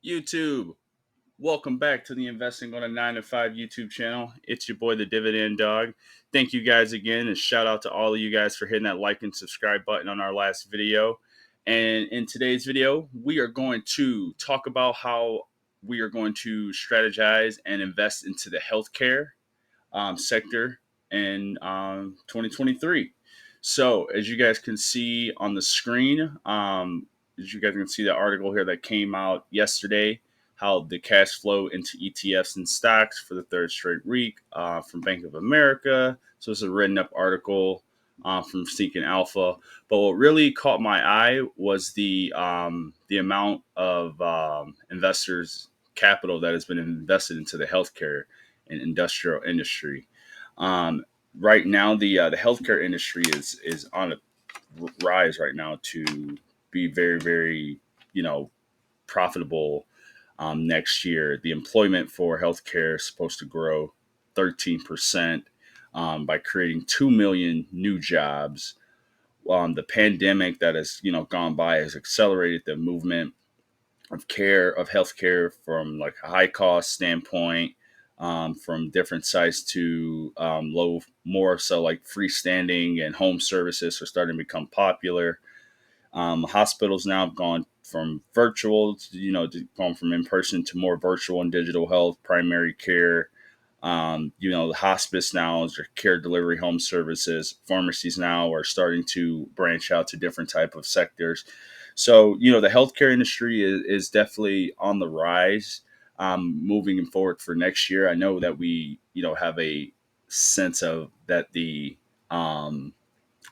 YouTube? Welcome back to the Investing on a 9 to 5 YouTube channel. It's your boy, the Dividend Dog. Thank you guys again, and shout out to all of you guys for hitting that like and subscribe button on our last video. And in today's video, we are going to talk about how we are going to strategize and invest into the healthcare sector in 2023. So, as you guys can see on the screen, as you guys can see the article here that came out yesterday, how the cash flow into ETFs and stocks for the third straight week from Bank of America. So it's a written up article from Seeking Alpha. But what really caught my eye was the amount of investors' capital that has been invested into the healthcare and industrial industry. Right now, the healthcare industry is on a rise right now to be very, very, profitable next year. The employment for healthcare is supposed to grow 13% by creating 2 million new jobs. The pandemic that has gone by has accelerated the movement of healthcare from like a high cost standpoint, from different sites to low, more so like freestanding and home services are starting to become popular. Hospitals now have gone from virtual gone from in person to more virtual and digital health, primary care. The hospice now is care delivery, home services. Pharmacies now are starting to branch out to different type of sectors. So, the healthcare industry is definitely on the rise, moving forward for next year. I know that we, have a sense of that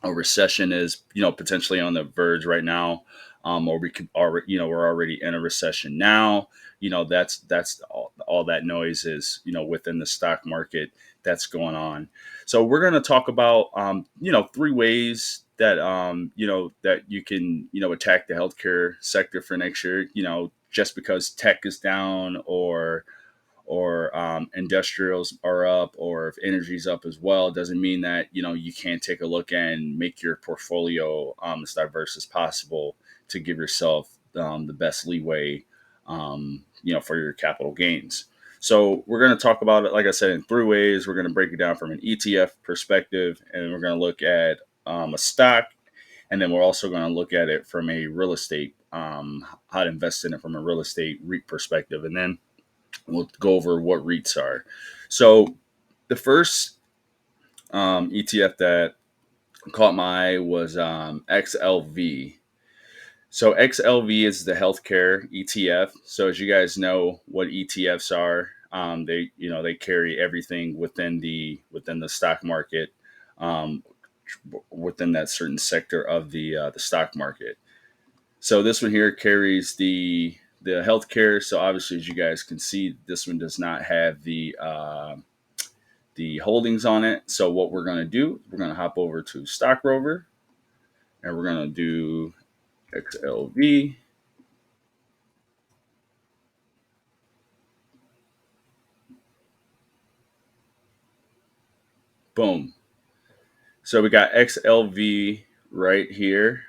a recession is, potentially on the verge right now, or we could already, we're already in a recession now. That's all that noise is, within the stock market that's going on. So we're going to talk about, three ways that, that you can, attack the healthcare sector for next year. Just because tech is down or industrials are up, or if energy's up as well, doesn't mean that you can't take a look and make your portfolio as diverse as possible to give yourself the best leeway, for your capital gains. So we're going to talk about it, like I said, in three ways. We're going to break it down from an ETF perspective, and we're going to look at a stock, and then we're also going to look at it from a real estate, how to invest in it from a real estate REIT perspective, and then we'll go over what REITs are. So the first ETF that caught my eye was XLV. So XLV is the healthcare ETF. So as you guys know, what ETFs are, they carry everything within the stock market, um, within that certain sector of the stock market. So this one here carries the healthcare. So obviously, as you guys can see, this one does not have the holdings on it. So what we're going to do, we're going to hop over to Stock Rover, and we're going to do XLV. Boom. So we got XLV right here.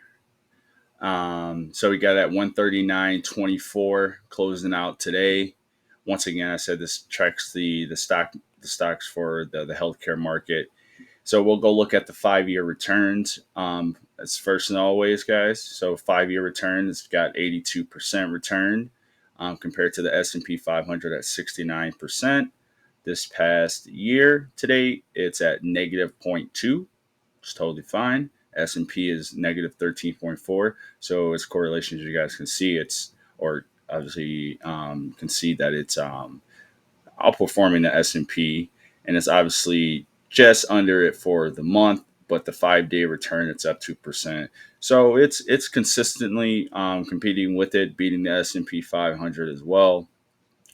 So we got at 139.24 closing out today. Once again, I said this tracks the stocks for the healthcare market. So we'll go look at the 5-year returns. That's first and always, guys. So 5-year return, it's got 82% return, compared to the S&P 500 at 69%. This past year to date, it's at negative 0.2. It's totally fine. S&P is negative 13.4. So its correlation, as you guys can see, it's, or obviously can see that it's outperforming the S&P, and it's obviously just under it for the month, but the 5-day return, it's up 2%. So it's consistently competing with it, beating the S&P 500 as well.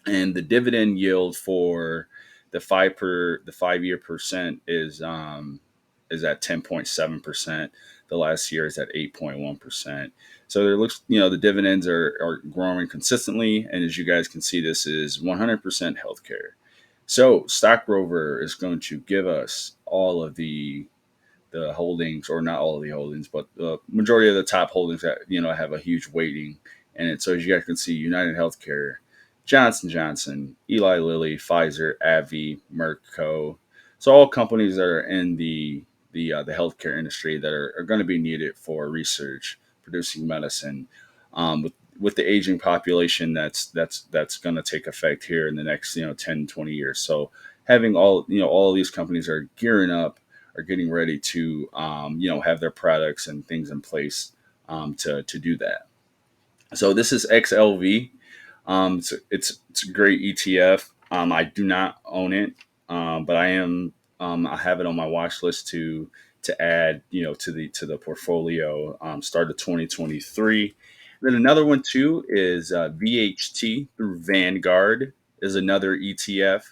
And the dividend yield for the 5-year percent is at 10.7%. The last year is at 8.1%. So there looks, the dividends are growing consistently. And as you guys can see, this is 100% healthcare. So Stock Rover is going to give us all of the holdings, or not all of the holdings, but the majority of the top holdings that, have a huge weighting in it. So as you guys can see, United Healthcare Johnson Johnson, Eli Lilly, Pfizer, AbbVie, Merck Co. So all companies that are in the healthcare industry that are going to be needed for research, producing medicine, with the aging population that's going to take effect here in the next 10 20 years. So having all of these companies are gearing up, are getting ready to have their products and things in place to do that. So this is XLV. It's a great ETF. I do not own it, but I am I have it on my watch list to add to the portfolio. Start of 2023. Then another one too is VHT through Vanguard is another ETF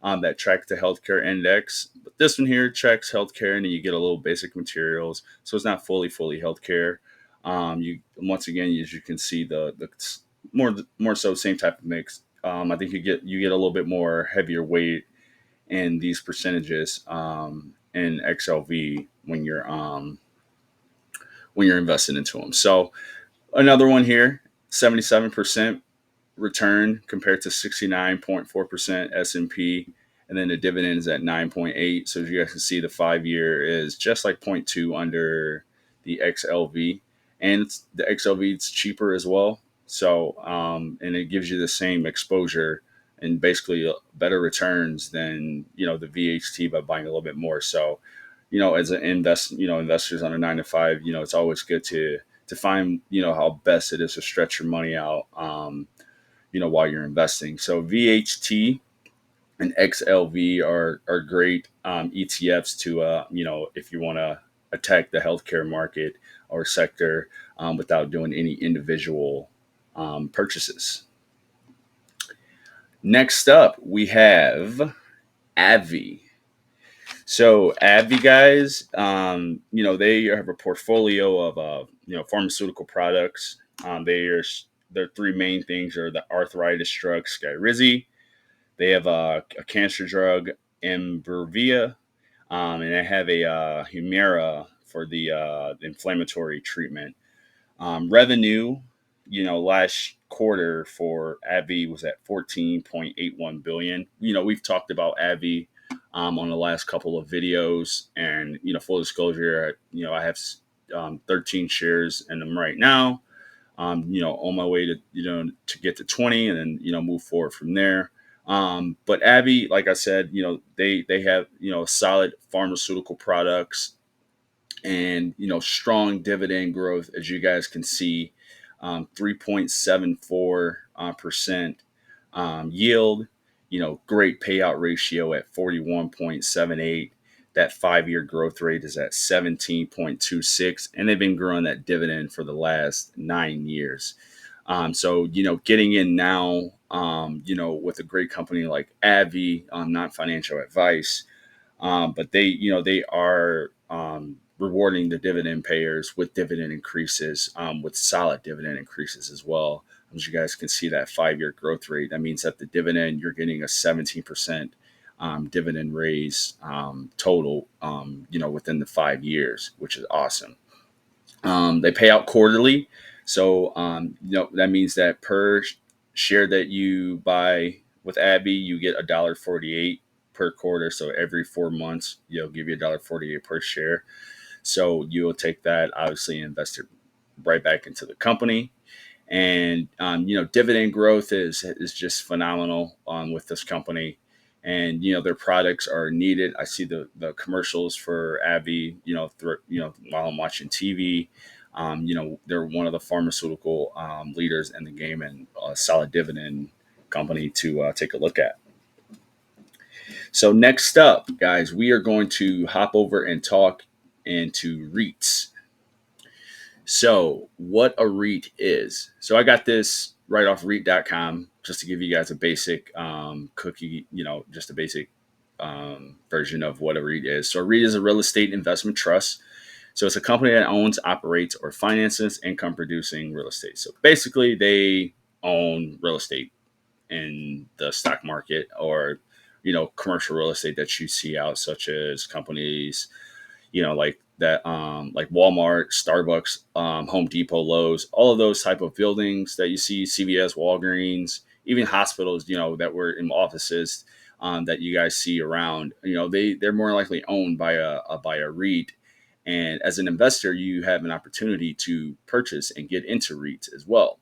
that tracks the healthcare index. But this one here tracks healthcare, and then you get a little basic materials, so it's not fully healthcare. You once again, as you can see, the more so same type of mix. I think you get a little bit more heavier weight in these percentages in XLV when you're invested into them. So another one here, 77% return compared to 69.4% S&P, and then the dividend is at 9.8. So as you guys can see, the 5 year is just like zero point 0.2 under the XLV, and the XLV is cheaper as well. So and it gives you the same exposure and basically better returns than the VHT by buying a little bit more. So as an investors on a 9 to 5, it's always good to find how best it is to stretch your money out. While you're investing. So VHT and XLV are great ETFs to if you want to attack the healthcare market or sector without doing any individual purchases. Next up, we have AbbVie. So AbbVie guys, they have a portfolio of pharmaceutical products. Their three main things are the arthritis drug Skyrizi. They have a cancer drug Imbruvica, and they have a Humira for the inflammatory treatment. Revenue, last quarter for AbbVie was at 14.81 billion. We've talked about AbbVie on the last couple of videos, and full disclosure, I have 13 shares in them right now. On my way to get to 20, and then move forward from there. But AbbVie, like I said, they have solid pharmaceutical products and strong dividend growth, as you guys can see, 3.74% yield. Great payout ratio at 41.78. That 5 year growth rate is at 17.26, and they've been growing that dividend for the last 9 years. So getting in now, with a great company like AbbVie, not financial advice, but they are rewarding the dividend payers with dividend increases, with solid dividend increases as well. As you guys can see, that 5 year growth rate, that means that the dividend, you're getting a 17% dividend raise total, within the 5 years, which is awesome. They pay out quarterly. So, that means that per share that you buy with AbbVie, you get $1.48 per quarter. So every 4 months, you'll give you $1.48 per share. So you'll take that, obviously, and invest it right back into the company. And dividend growth is just phenomenal with this company, and their products are needed. I see the commercials for AbbVie, while I'm watching TV. They're one of the pharmaceutical leaders in the game, and a solid dividend company to take a look at. So next up, guys, we are going to hop over and talk into REITs. So what a REIT is. So I got this right off REIT.com just to give you guys a basic cookie, just a basic version of what a REIT is. So a REIT is a real estate investment trust. So it's a company that owns, operates, or finances income producing real estate. So basically they own real estate in the stock market, or commercial real estate that you see out, such as companies like that, like Walmart, Starbucks, Home Depot, Lowe's, all of those type of buildings that you see, CVS, Walgreens, even hospitals, that were in offices that you guys see around, they're more likely owned by a REIT. And as an investor, you have an opportunity to purchase and get into REITs as well,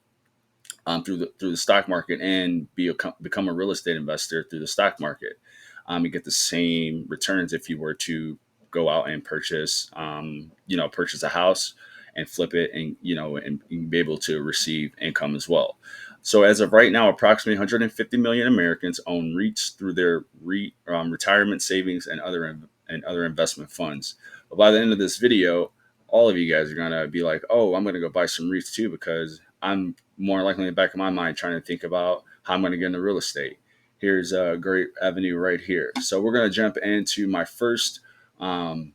through the stock market, and become a real estate investor through the stock market. You get the same returns if you were to go out and purchase a house and flip it, and be able to receive income as well. So as of right now, approximately 150 million Americans own REITs through their retirement savings and other investment funds. But by the end of this video, all of you guys are gonna be like, "Oh, I'm gonna go buy some REITs too," because I'm more likely in the back of my mind trying to think about how I'm going to get into real estate. Here's a great avenue right here. So we're going to jump into my first um,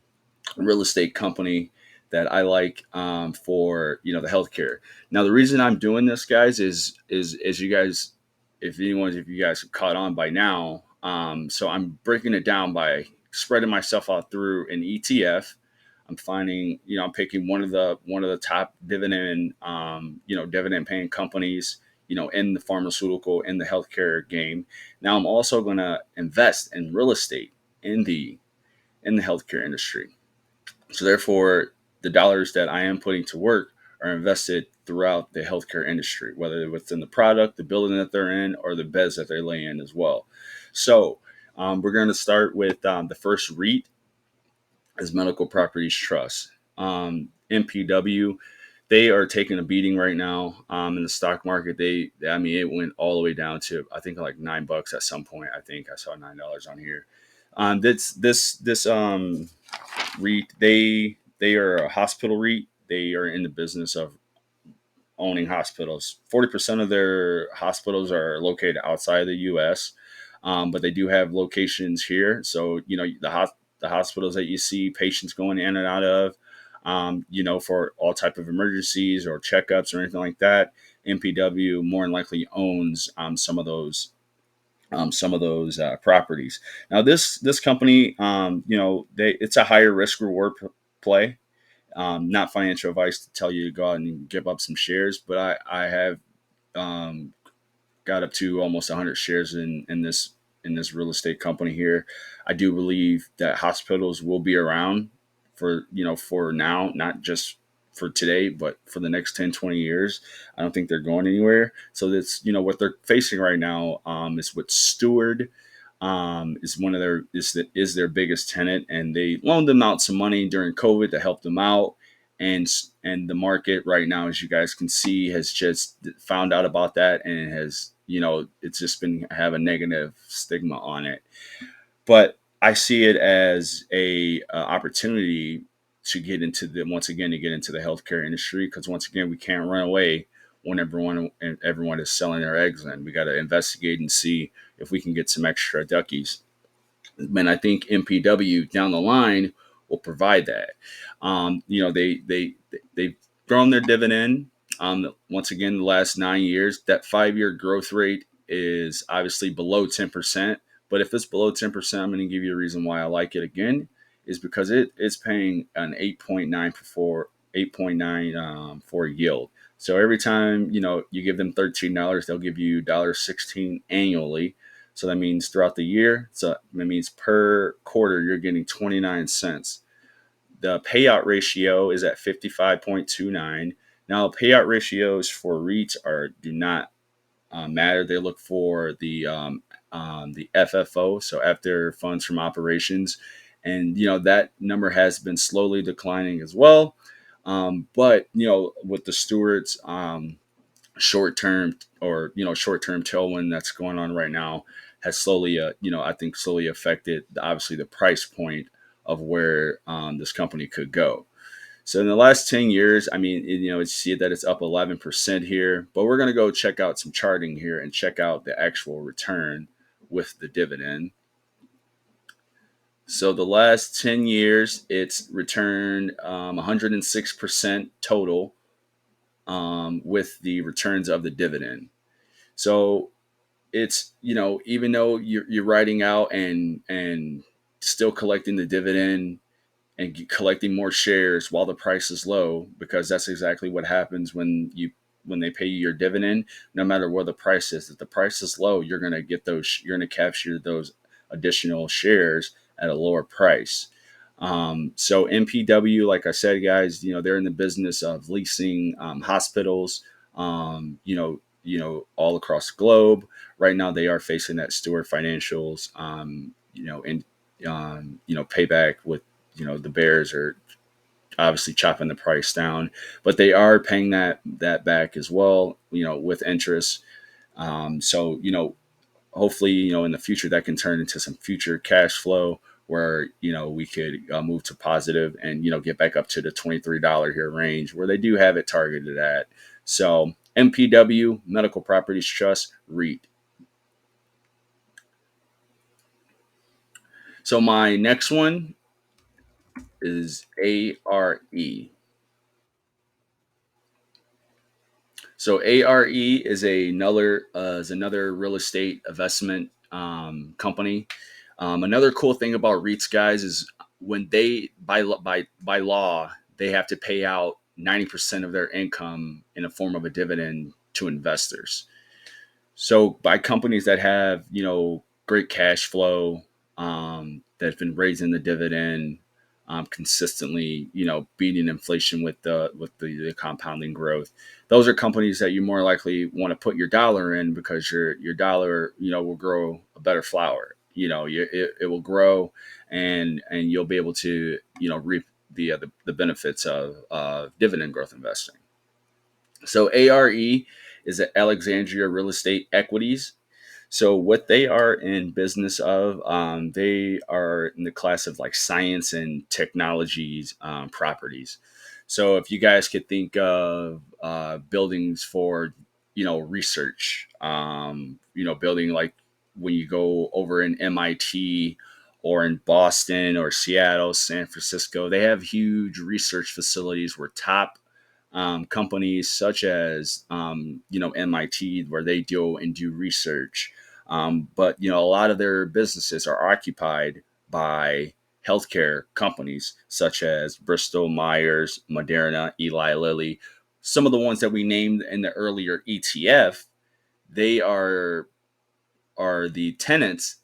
real estate company that I like, for the healthcare. Now the reason I'm doing this, guys, is you guys, if you guys have caught on by now. So I'm breaking it down by spreading myself out through an ETF. I'm finding, I'm picking one of the top dividend paying companies, in the pharmaceutical and the healthcare game. Now I'm also going to invest in real estate in the healthcare industry. So therefore, the dollars that I am putting to work are invested throughout the healthcare industry, whether within the product, the building that they're in, or the beds that they lay in as well. So we're going to start with the first REIT, as Medical Properties Trust. MPW, they are taking a beating right now in the stock market. I mean, it went all the way down to, I think, like $9 at some point. I think I saw $9 on here. This REIT, they are a hospital REIT. They are in the business of owning hospitals. 40% of their hospitals are located outside of the U.S., but they do have locations here. So the hospitals that you see patients going in and out of, for all type of emergencies or checkups or anything like that. MPW more than likely owns some of those properties. Now this company, it's a higher risk reward play. Not financial advice to tell you to go out and give up some shares, but I have um, got up to almost 100 shares in this real estate company here. I do believe that hospitals will be around for now, not just for today, but for the next 10, 20 years. I don't think they're going anywhere. So that's, what they're facing right now, is with Steward, is one of their biggest tenant, and they loaned them out some money during COVID to help them out. And the market right now, as you guys can see, has just found out about that, and has, it's just been have a negative stigma on it. But I see it as a opportunity to get into the healthcare industry, because once again, we can't run away when everyone is selling their eggs in. We got to investigate and see if we can get some extra duckies. And I think MPW down the line will provide that. They've grown their dividend. Once again, the last 9 years, that 5-year growth rate is obviously below 10%. But if it's below 10%, I'm going to give you a reason why I like it again, is because it's paying an 8.9 for yield. So every time you give them $13, they'll give you $1.16 annually. So that means throughout the year, that means per quarter you're getting 29 cents. The payout ratio is at 55.29. Now, payout ratios for REITs do not matter. They look for the FFO, so after funds from operations, and that number has been slowly declining as well. But with the stewards, short term tailwind that's going on right now has slowly, I think slowly affected obviously the price point of where this company could go. So in the last 10 years, I mean, you see that it's up 11% here, but we're going to go check out some charting here and check out the actual return with the dividend. So the last 10 years, it's returned 106% total, with the returns of the dividend. So it's, even though you're writing out and still collecting the dividend and collecting more shares while the price is low, because that's exactly what happens when you when they pay you your dividend, no matter what the price is. If the price is low, you're going to get those. You're going to capture those additional shares at a lower price. So MPW, like I said, guys, they're in the business of leasing hospitals, all across the globe. Right now, they are facing that Stewart Financials, and payback with, the Bears are obviously chopping the price down, but they are paying that back as well, with interest. So hopefully, in the future that can turn into some future cash flow where, we could move to positive and, get back up to the $23 here range where they do have it targeted at. So MPW, Medical Properties Trust, REIT. So my next one is ARE. So ARE is another real estate investment company. Another cool thing about REITs, guys, is when they by law they have to pay out 90% of their income in the form of a dividend to investors. So by companies that have, great cash flow, that's been raising the dividend consistently, beating inflation with the compounding growth. Those are companies that you more likely want to put your dollar in because your dollar, will grow a better flower. It will grow, and you'll be able to, reap the benefits of dividend growth investing. So ARE is Alexandria Real Estate Equities. So what they are in business of, they are in the class of like science and technologies properties. So if you guys could think of buildings for, research, building like when you go over in MIT or in Boston or Seattle, San Francisco, they have huge research facilities where top companies such as MIT, where they go and do research. But a lot of their businesses are occupied by healthcare companies such as Bristol Myers, Moderna, Eli Lilly. Some of the ones that we named in the earlier ETF, they are the tenants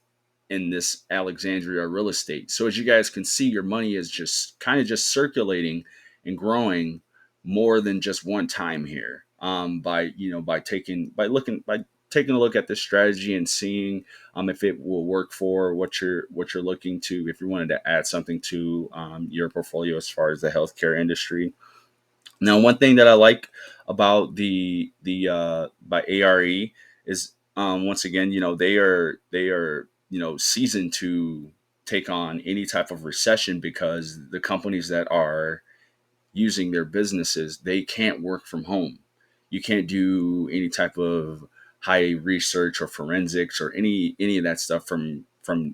in this Alexandria real estate. So as you guys can see, your money is just kind of just circulating and growing more than just one time here. By taking a look at this strategy and seeing if it will work for what you're looking to, if you wanted to add something to your portfolio as far as the healthcare industry. Now, one thing that I like about the by ARE is, once again, they are seasoned to take on any type of recession because the companies that are using their businesses, they can't work from home. You can't do any type of high research or forensics or any of that stuff from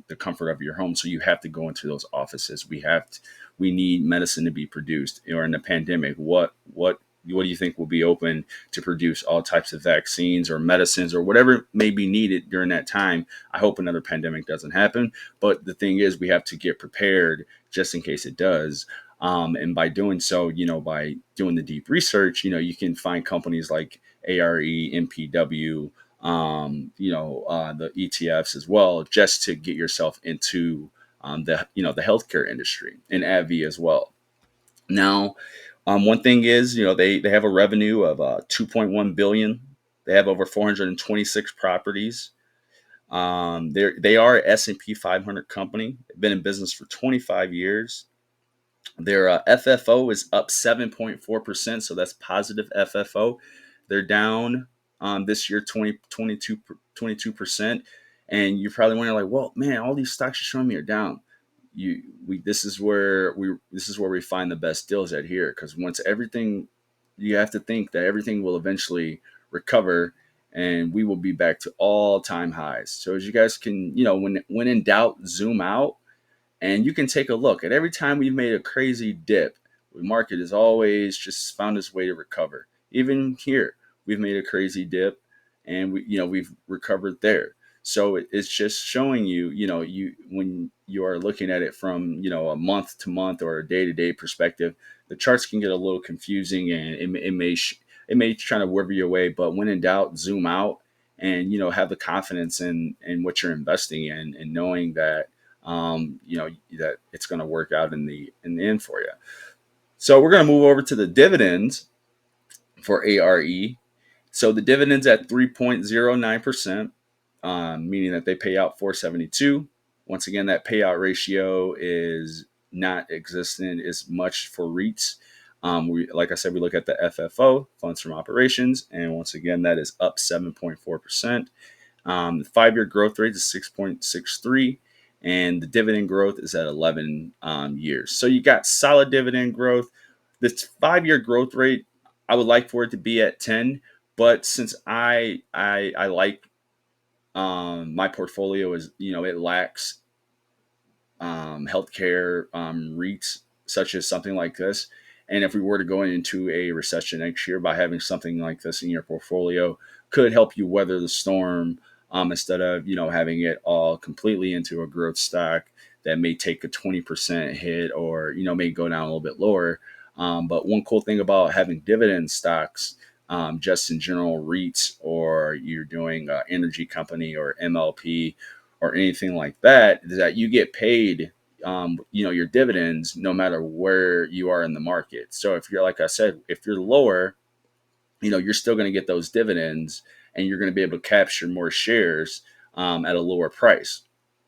the comfort of your home. So you have to go into those offices. We need medicine to be produced. Or in the pandemic, what do you think will be open to produce all types of vaccines or medicines or whatever may be needed during that time? I hope another pandemic doesn't happen. But the thing is, we have to get prepared just in case it does. And by doing so, by doing the deep research, you can find companies like ARE, MPW, the ETFs as well, just to get yourself into the healthcare industry, and AbbVie as well. Now, one thing is, they have a revenue of 2.1 billion. They have over 426 properties. They are a S&P 500 company. They've been in business for 25 years. Their FFO is up 7.4%, so that's positive FFO. They're down this year 22%. And you're probably wondering, like, well, man, all these stocks you're showing me are down. This is where we find the best deals at here, because once everything, you have to think that everything will eventually recover, and we will be back to all-time highs. So as you guys can, when in doubt, zoom out, and you can take a look at every time we've made a crazy dip. The market has always just found its way to recover. Even here, we've made a crazy dip, and we've recovered there. So it's just showing you, when you are looking at it from, a month to month or a day to day perspective, the charts can get a little confusing, and it may it may try to whither you away, but when in doubt, zoom out and, have the confidence in what you're investing in, and knowing that, that it's going to work out in the end for you. So we're going to move over to the dividends for ARE. So the dividends at 3.09%, meaning that they pay out 472. Once again, that payout ratio is not existent as much for REITs. Like I said, we look at the FFO, funds from operations, and once again, that is up 7.4%. The 5-year growth rate is 6.63, and the dividend growth is at 11 years. So you got solid dividend growth. This 5-year growth rate, I would like for it to be at 10, but since I like my portfolio is, it lacks healthcare REITs, such as something like this. And if we were to go into a recession next year, by having something like this in your portfolio could help you weather the storm, instead of, having it all completely into a growth stock that may take a 20% hit, or, may go down a little bit lower. But one cool thing about having dividend stocks, just in general, REITs, or you're doing an energy company or MLP or anything like that, is that you get paid, your dividends no matter where you are in the market. So if you're, like I said, if you're lower, you're still going to get those dividends, and you're going to be able to capture more shares at a lower price.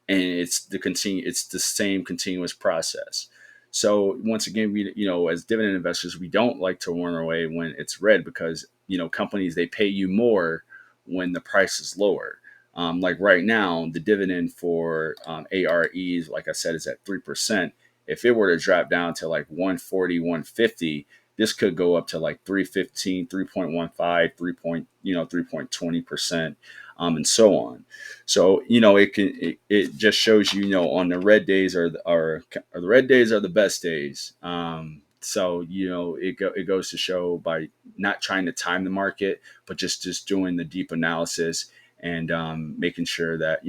And it's the same continuous process. So once again, we, as dividend investors, we don't like to run away when it's red, because, companies, they pay you more when the price is lower. Like right now, the dividend for AREs, like I said, is at 3%. If it were to drop down to like 140, 150, this could go up to like 315, 3.15, 3.20%, and so on. So, it just shows you, on the red days are the red days are the best days. So, it goes to show, by not trying to time the market, but just doing the deep analysis, and making sure that,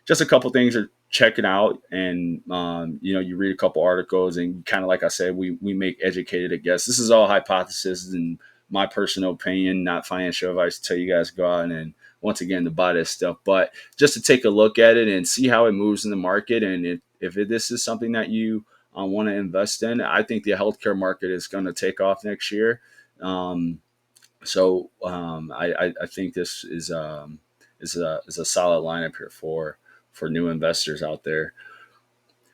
just a couple things are checking out, and you read a couple articles, and kind of, like I said, we make educated guesses. This is all hypothesis and my personal opinion, not financial advice to tell you guys to go out and once again to buy this stuff, but just to take a look at it and see how it moves in the market. And if this is something that you want to invest in, I think the healthcare market is going to take off next year. I think this is a solid lineup here for new investors out there.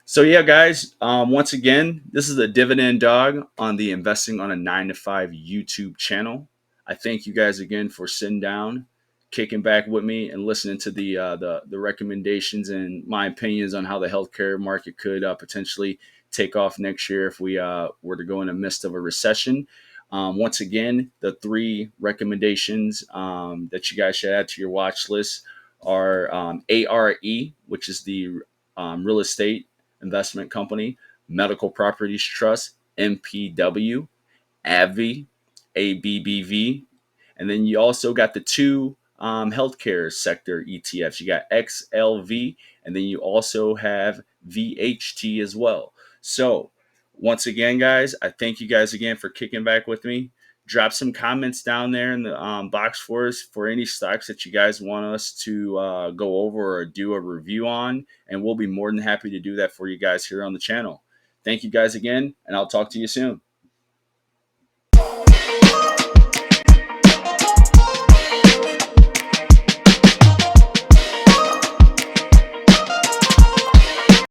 So yeah, guys. Once again, this is a dividend dog on the Investing on a 9 to 5 YouTube channel. I thank you guys again for sitting down, kicking back with me, and listening to the recommendations and my opinions on how the healthcare market could potentially take off next year if we were to go in the midst of a recession. Once again, the 3 recommendations that you guys should add to your watch list are ARE, which is the real estate investment company, Medical Properties Trust, MPW, AbbVie, ABBV, and then you also got the 2 healthcare sector ETFs. You got XLV, and then you also have VHT as well. So once again, guys, I thank you guys again for kicking back with me. Drop some comments down there in the box for us for any stocks that you guys want us to go over or do a review on, and we'll be more than happy to do that for you guys here on the channel. Thank you guys again, and I'll talk to you soon.